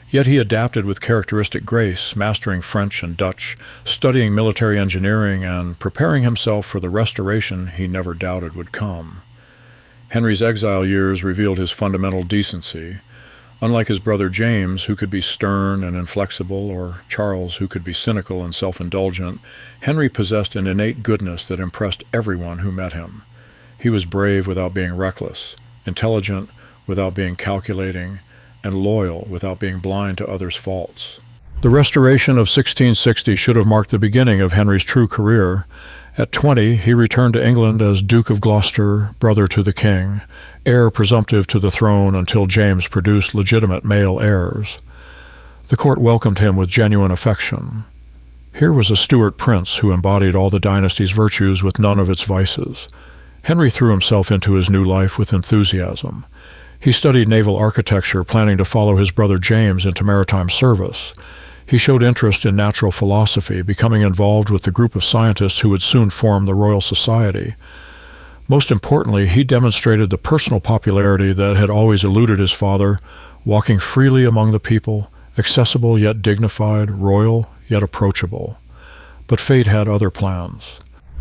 Yet he adapted with characteristic grace, mastering French and Dutch, studying military engineering, and preparing himself for the restoration he never doubted would come. Henry's exile years revealed his fundamental decency. Unlike his brother James, who could be stern and inflexible, or Charles, who could be cynical and self-indulgent, Henry possessed an innate goodness that impressed everyone who met him. He was brave without being reckless, intelligent without being calculating, and loyal without being blind to others' faults. The Restoration of 1660 should have marked the beginning of Henry's true career. At 20, he returned to England as Duke of Gloucester, brother to the king, heir presumptive to the throne until James produced legitimate male heirs. The court welcomed him with genuine affection. Here was a Stuart prince who embodied all the dynasty's virtues with none of its vices. Henry threw himself into his new life with enthusiasm. He studied naval architecture, planning to follow his brother James into maritime service. He showed interest in natural philosophy, becoming involved with the group of scientists who would soon form the Royal Society. Most importantly, he demonstrated the personal popularity that had always eluded his father, walking freely among the people, accessible yet dignified, royal yet approachable. But fate had other plans.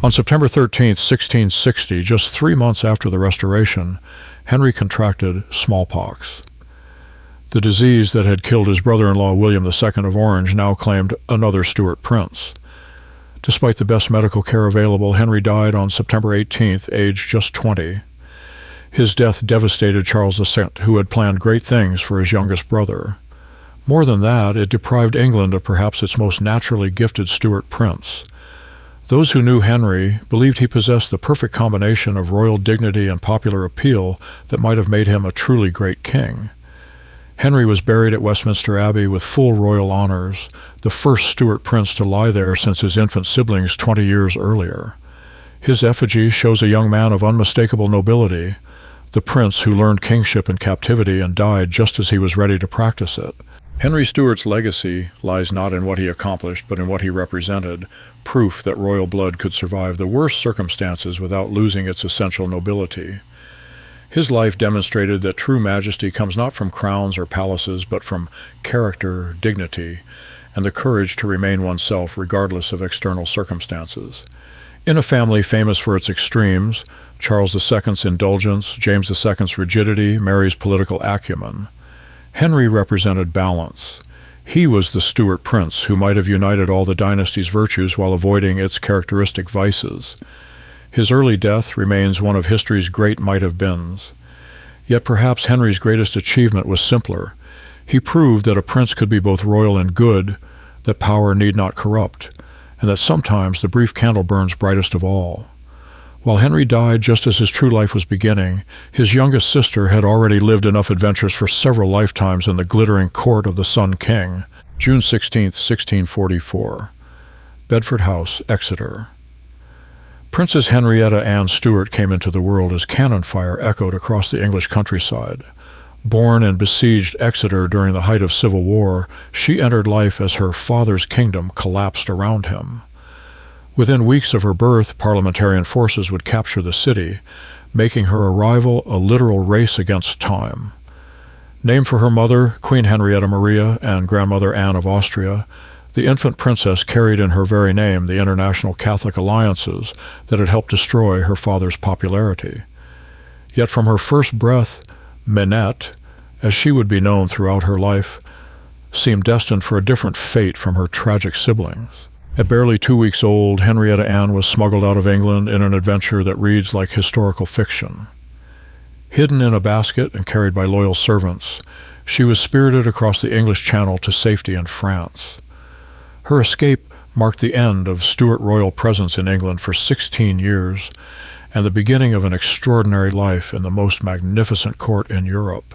On September 13, 1660, just 3 months after the Restoration, Henry contracted smallpox. The disease that had killed his brother-in-law William II of Orange now claimed another Stuart prince. Despite the best medical care available, Henry died on September 18th, aged just 20. His death devastated Charles II, who had planned great things for his youngest brother. More than that, it deprived England of perhaps its most naturally gifted Stuart prince. Those who knew Henry believed he possessed the perfect combination of royal dignity and popular appeal that might have made him a truly great king. Henry was buried at Westminster Abbey with full royal honors, the first Stuart prince to lie there since his infant siblings 20 years earlier. His effigy shows a young man of unmistakable nobility, the prince who learned kingship in captivity and died just as he was ready to practice it. Henry Stuart's legacy lies not in what he accomplished, but in what he represented, proof that royal blood could survive the worst circumstances without losing its essential nobility. His life demonstrated that true majesty comes not from crowns or palaces, but from character, dignity, and the courage to remain oneself regardless of external circumstances. In a family famous for its extremes, Charles II's indulgence, James II's rigidity, Mary's political acumen, Henry represented balance. He was the Stuart prince who might have united all the dynasty's virtues while avoiding its characteristic vices. His early death remains one of history's great might-have-beens. Yet perhaps Henry's greatest achievement was simpler. He proved that a prince could be both royal and good, that power need not corrupt, and that sometimes the brief candle burns brightest of all. While Henry died just as his true life was beginning, his youngest sister had already lived enough adventures for several lifetimes in the glittering court of the Sun King. June 16, 1644. Bedford House, Exeter. Princess Henrietta Anne Stuart came into the world as cannon fire echoed across the English countryside. Born in besieged Exeter during the height of civil war, she entered life as her father's kingdom collapsed around him. Within weeks of her birth, parliamentarian forces would capture the city, making her arrival a literal race against time. Named for her mother, Queen Henrietta Maria, and grandmother Anne of Austria, the infant princess carried in her very name the international Catholic alliances that had helped destroy her father's popularity. Yet from her first breath, Minette, as she would be known throughout her life, seemed destined for a different fate from her tragic siblings. At barely 2 weeks old, Henrietta Anne was smuggled out of England in an adventure that reads like historical fiction. Hidden in a basket and carried by loyal servants, she was spirited across the English Channel to safety in France. Her escape marked the end of Stuart royal presence in England for 16 years and the beginning of an extraordinary life in the most magnificent court in Europe.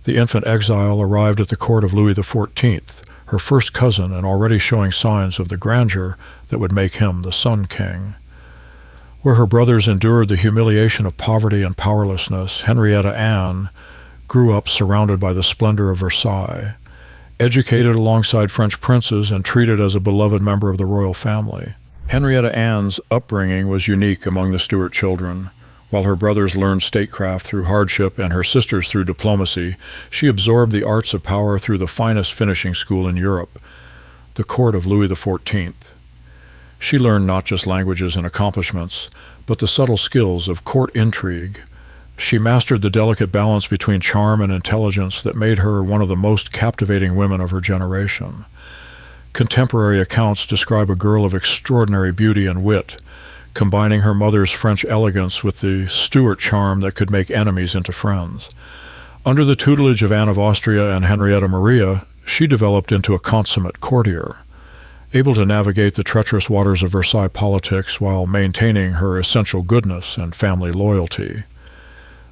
The infant exile arrived at the court of Louis XIV, her first cousin, and already showing signs of the grandeur that would make him the Sun King. Where her brothers endured the humiliation of poverty and powerlessness, Henrietta Anne grew up surrounded by the splendor of Versailles, educated alongside French princes and treated as a beloved member of the royal family. Henrietta Anne's upbringing was unique among the Stuart children. While her brothers learned statecraft through hardship and her sisters through diplomacy, she absorbed the arts of power through the finest finishing school in Europe, the court of Louis XIV. She learned not just languages and accomplishments, but the subtle skills of court intrigue. She mastered the delicate balance between charm and intelligence that made her one of the most captivating women of her generation. Contemporary accounts describe a girl of extraordinary beauty and wit, combining her mother's French elegance with the Stuart charm that could make enemies into friends. Under the tutelage of Anne of Austria and Henrietta Maria, she developed into a consummate courtier, able to navigate the treacherous waters of Versailles politics while maintaining her essential goodness and family loyalty.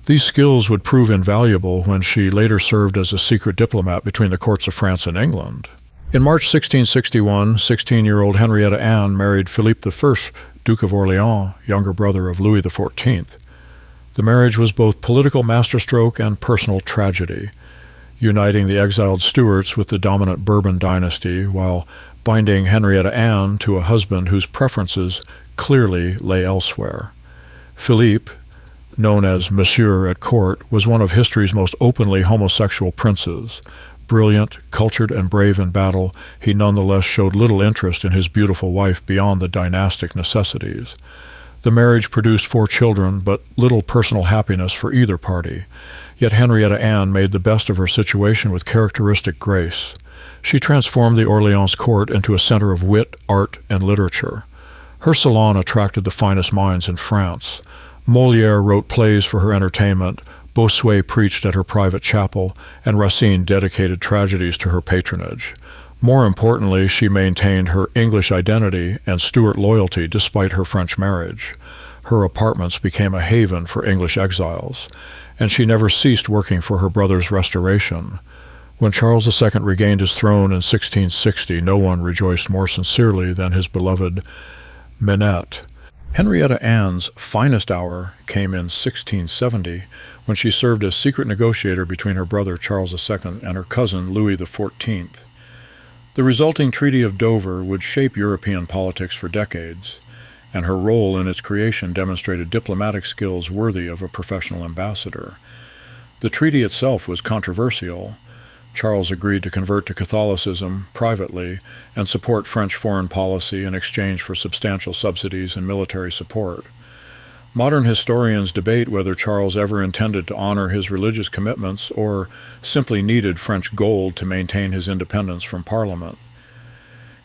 These skills would prove invaluable when she later served as a secret diplomat between the courts of France and England. In March 1661, 16-year-old Henrietta Anne married Philippe I, Duke of Orléans, younger brother of Louis XIV. The marriage was both political masterstroke and personal tragedy, uniting the exiled Stuarts with the dominant Bourbon dynasty while binding Henrietta Anne to a husband whose preferences clearly lay elsewhere. Philippe, known as Monsieur at court, was one of history's most openly homosexual princes. Brilliant, cultured, and brave in battle, he nonetheless showed little interest in his beautiful wife beyond the dynastic necessities. The marriage produced 4 children, but little personal happiness for either party. Yet Henrietta Anne made the best of her situation with characteristic grace. She transformed the Orléans court into a center of wit, art, and literature. Her salon attracted the finest minds in France. Molière wrote plays for her entertainment, Bossuet preached at her private chapel, and Racine dedicated tragedies to her patronage. More importantly, she maintained her English identity and Stuart loyalty despite her French marriage. Her apartments became a haven for English exiles, and she never ceased working for her brother's restoration. When Charles II regained his throne in 1660, no one rejoiced more sincerely than his beloved Minette. Henrietta Anne's finest hour came in 1670, when she served as secret negotiator between her brother Charles II and her cousin Louis XIV. The resulting Treaty of Dover would shape European politics for decades, and her role in its creation demonstrated diplomatic skills worthy of a professional ambassador. The treaty itself was controversial. Charles agreed to convert to Catholicism privately and support French foreign policy in exchange for substantial subsidies and military support. Modern historians debate whether Charles ever intended to honor his religious commitments or simply needed French gold to maintain his independence from Parliament.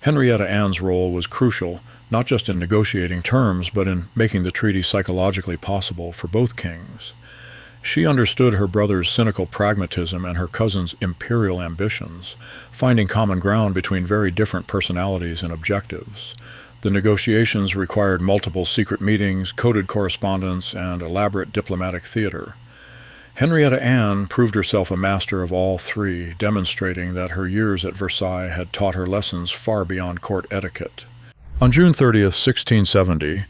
Henrietta Anne's role was crucial, not just in negotiating terms, but in making the treaty psychologically possible for both kings. She understood her brother's cynical pragmatism and her cousin's imperial ambitions, finding common ground between very different personalities and objectives. The negotiations required multiple secret meetings, coded correspondence, and elaborate diplomatic theater. Henrietta Anne proved herself a master of all three, demonstrating that her years at Versailles had taught her lessons far beyond court etiquette. On June 30th, 1670,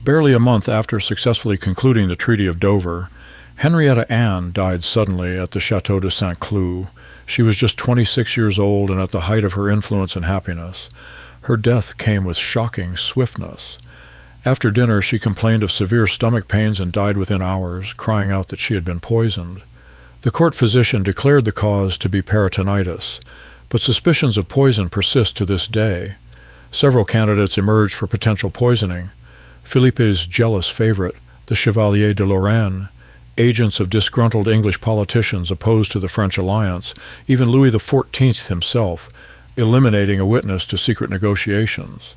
barely a month after successfully concluding the Treaty of Dover, Henrietta Anne died suddenly at the Château de Saint-Cloud. She was just 26 years old and at the height of her influence and happiness. Her death came with shocking swiftness. After dinner, she complained of severe stomach pains and died within hours, crying out that she had been poisoned. The court physician declared the cause to be peritonitis, but suspicions of poison persist to this day. Several candidates emerged for potential poisoning. Philippe's jealous favorite, the Chevalier de Lorraine, agents of disgruntled English politicians opposed to the French alliance, even Louis XIV himself, eliminating a witness to secret negotiations.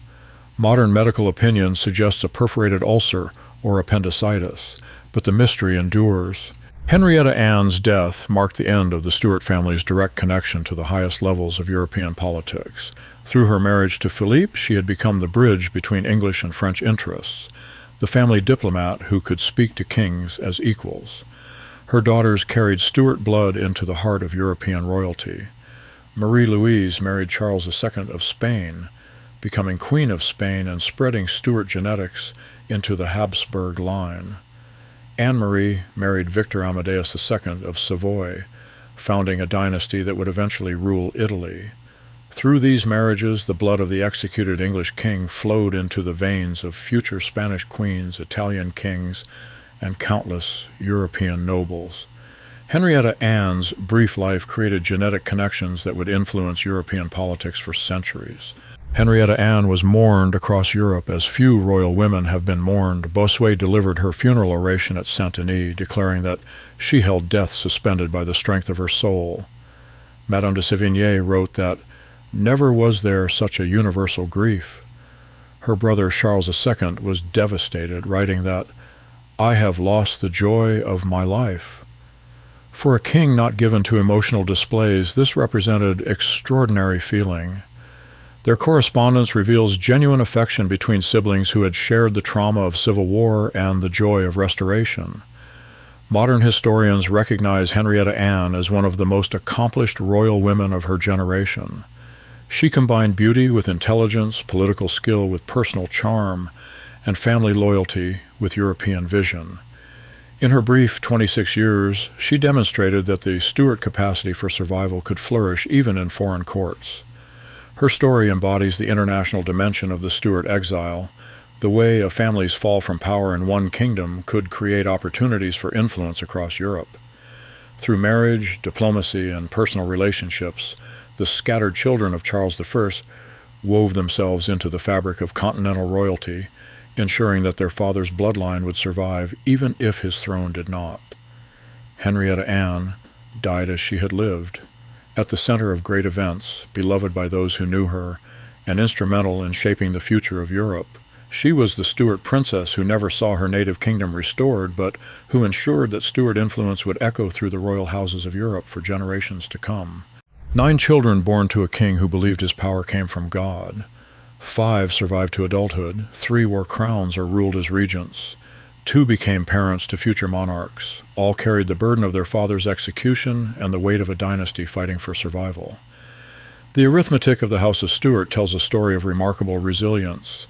Modern medical opinion suggests a perforated ulcer or appendicitis, but the mystery endures. Henrietta Anne's death marked the end of the Stuart family's direct connection to the highest levels of European politics. Through her marriage to Philippe, she had become the bridge between English and French interests, the family diplomat who could speak to kings as equals. Her daughters carried Stuart blood into the heart of European royalty. Marie-Louise married Charles II of Spain, becoming Queen of Spain and spreading Stuart genetics into the Habsburg line. Anne-Marie married Victor Amadeus II of Savoy, founding a dynasty that would eventually rule Italy. Through these marriages, the blood of the executed English king flowed into the veins of future Spanish queens, Italian kings, and countless European nobles. Henrietta Anne's brief life created genetic connections that would influence European politics for centuries. Henrietta Anne was mourned across Europe as few royal women have been mourned. Bossuet delivered her funeral oration at Saint-Denis, declaring that she held death suspended by the strength of her soul. Madame de Sévigné wrote that never was there such a universal grief. Her brother Charles II was devastated, writing that, "I have lost the joy of my life." For a king not given to emotional displays, this represented extraordinary feeling. Their correspondence reveals genuine affection between siblings who had shared the trauma of civil war and the joy of restoration. Modern historians recognize Henrietta Anne as one of the most accomplished royal women of her generation. She combined beauty with intelligence, political skill with personal charm, and family loyalty with European vision. In her brief 26 years, she demonstrated that the Stuart capacity for survival could flourish even in foreign courts. Her story embodies the international dimension of the Stuart exile, the way a family's fall from power in one kingdom could create opportunities for influence across Europe. Through marriage, diplomacy, and personal relationships, the scattered children of Charles I wove themselves into the fabric of continental royalty, ensuring that their father's bloodline would survive even if his throne did not. Henrietta Anne died as she had lived, at the center of great events, beloved by those who knew her, and instrumental in shaping the future of Europe. She was the Stuart princess who never saw her native kingdom restored, but who ensured that Stuart influence would echo through the royal houses of Europe for generations to come. 9 children born to a king who believed his power came from God. 5 survived to adulthood, 3 wore crowns or ruled as regents. 2 became parents to future monarchs. All carried the burden of their father's execution and the weight of a dynasty fighting for survival. The arithmetic of the House of Stuart tells a story of remarkable resilience.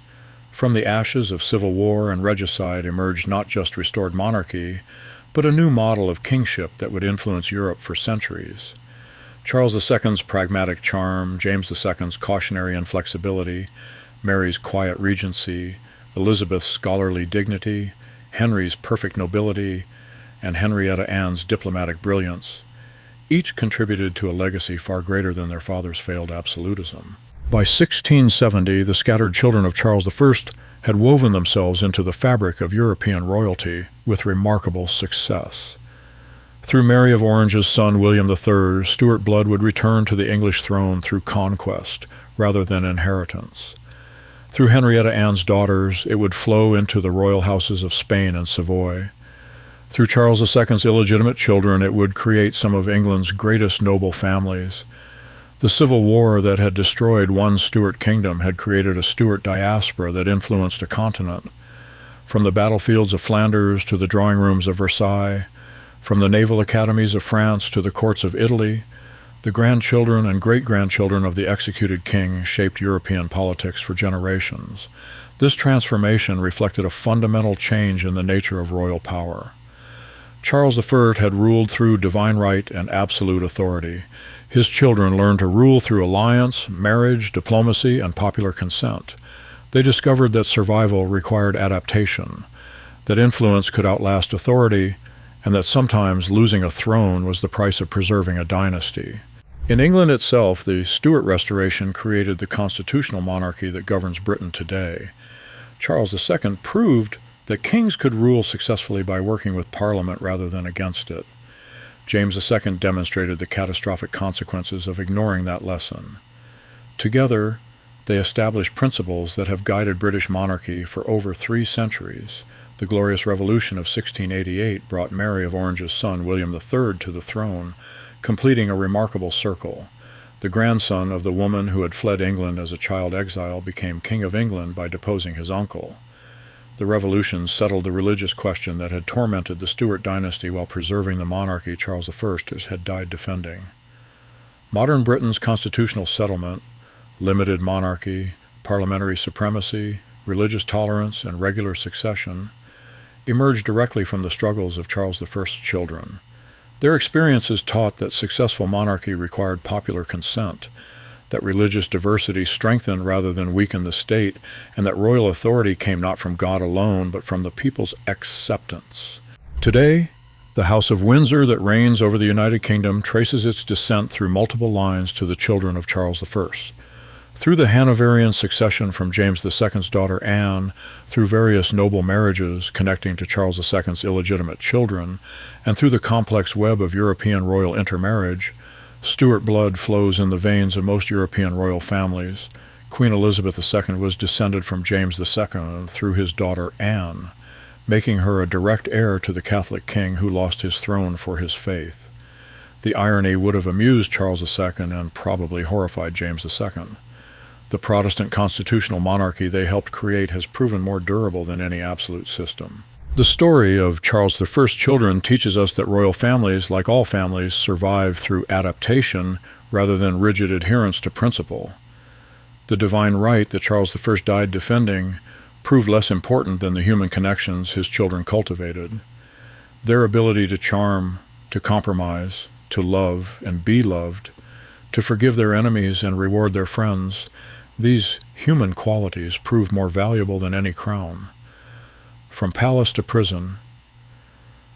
From the ashes of civil war and regicide emerged not just restored monarchy, but a new model of kingship that would influence Europe for centuries. Charles II's pragmatic charm, James II's cautionary inflexibility, Mary's quiet regency, Elizabeth's scholarly dignity, Henry's perfect nobility, and Henrietta Anne's diplomatic brilliance, each contributed to a legacy far greater than their father's failed absolutism. By 1670, the scattered children of Charles I had woven themselves into the fabric of European royalty with remarkable success. Through Mary of Orange's son William III, Stuart blood would return to the English throne through conquest rather than inheritance. Through Henrietta Anne's daughters, it would flow into the royal houses of Spain and Savoy. Through Charles II's illegitimate children, it would create some of England's greatest noble families. The Civil War that had destroyed one Stuart kingdom had created a Stuart diaspora that influenced a continent. From the battlefields of Flanders to the drawing rooms of Versailles, from the naval academies of France to the courts of Italy, the grandchildren and great-grandchildren of the executed king shaped European politics for generations. This transformation reflected a fundamental change in the nature of royal power. Charles I had ruled through divine right and absolute authority. His children learned to rule through alliance, marriage, diplomacy, and popular consent. They discovered that survival required adaptation, that influence could outlast authority, and that sometimes losing a throne was the price of preserving a dynasty. In England itself, the Stuart Restoration created the constitutional monarchy that governs Britain today. Charles II proved that kings could rule successfully by working with Parliament rather than against it. James II demonstrated the catastrophic consequences of ignoring that lesson. Together, they established principles that have guided British monarchy for over 3 centuries. The Glorious Revolution of 1688 brought Mary of Orange's son, William III, to the throne, completing a remarkable circle. The grandson of the woman who had fled England as a child exile became King of England by deposing his uncle. The revolution settled the religious question that had tormented the Stuart dynasty while preserving the monarchy Charles I had died defending. Modern Britain's constitutional settlement, limited monarchy, parliamentary supremacy, religious tolerance, and regular succession emerged directly from the struggles of Charles I's children. Their experiences taught that successful monarchy required popular consent, that religious diversity strengthened rather than weakened the state, and that royal authority came not from God alone, but from the people's acceptance. Today, the House of Windsor that reigns over the United Kingdom traces its descent through multiple lines to the children of Charles I. Through the Hanoverian succession from James II's daughter Anne, through various noble marriages connecting to Charles II's illegitimate children, and through the complex web of European royal intermarriage, Stuart blood flows in the veins of most European royal families. Queen Elizabeth II was descended from James II through his daughter Anne, making her a direct heir to the Catholic king who lost his throne for his faith. The irony would have amused Charles II and probably horrified James II. The Protestant constitutional monarchy they helped create has proven more durable than any absolute system. The story of Charles I's children teaches us that royal families, like all families, survive through adaptation rather than rigid adherence to principle. The divine right that Charles I died defending proved less important than the human connections his children cultivated. Their ability to charm, to compromise, to love and be loved, to forgive their enemies and reward their friends, these human qualities prove more valuable than any crown. From palace to prison,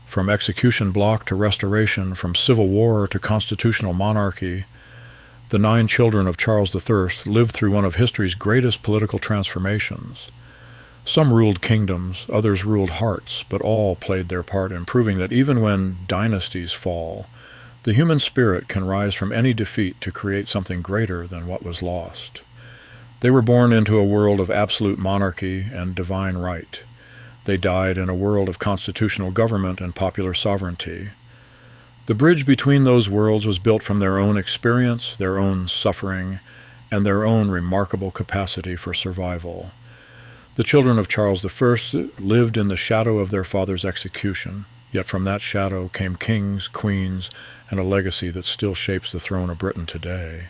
from execution block to restoration, from civil war to constitutional monarchy, the 9 children of Charles I lived through one of history's greatest political transformations. Some ruled kingdoms, others ruled hearts, but all played their part in proving that even when dynasties fall, the human spirit can rise from any defeat to create something greater than what was lost. They were born into a world of absolute monarchy and divine right. They died in a world of constitutional government and popular sovereignty. The bridge between those worlds was built from their own experience, their own suffering, and their own remarkable capacity for survival. The children of Charles I lived in the shadow of their father's execution, yet from that shadow came kings, queens, and a legacy that still shapes the throne of Britain today.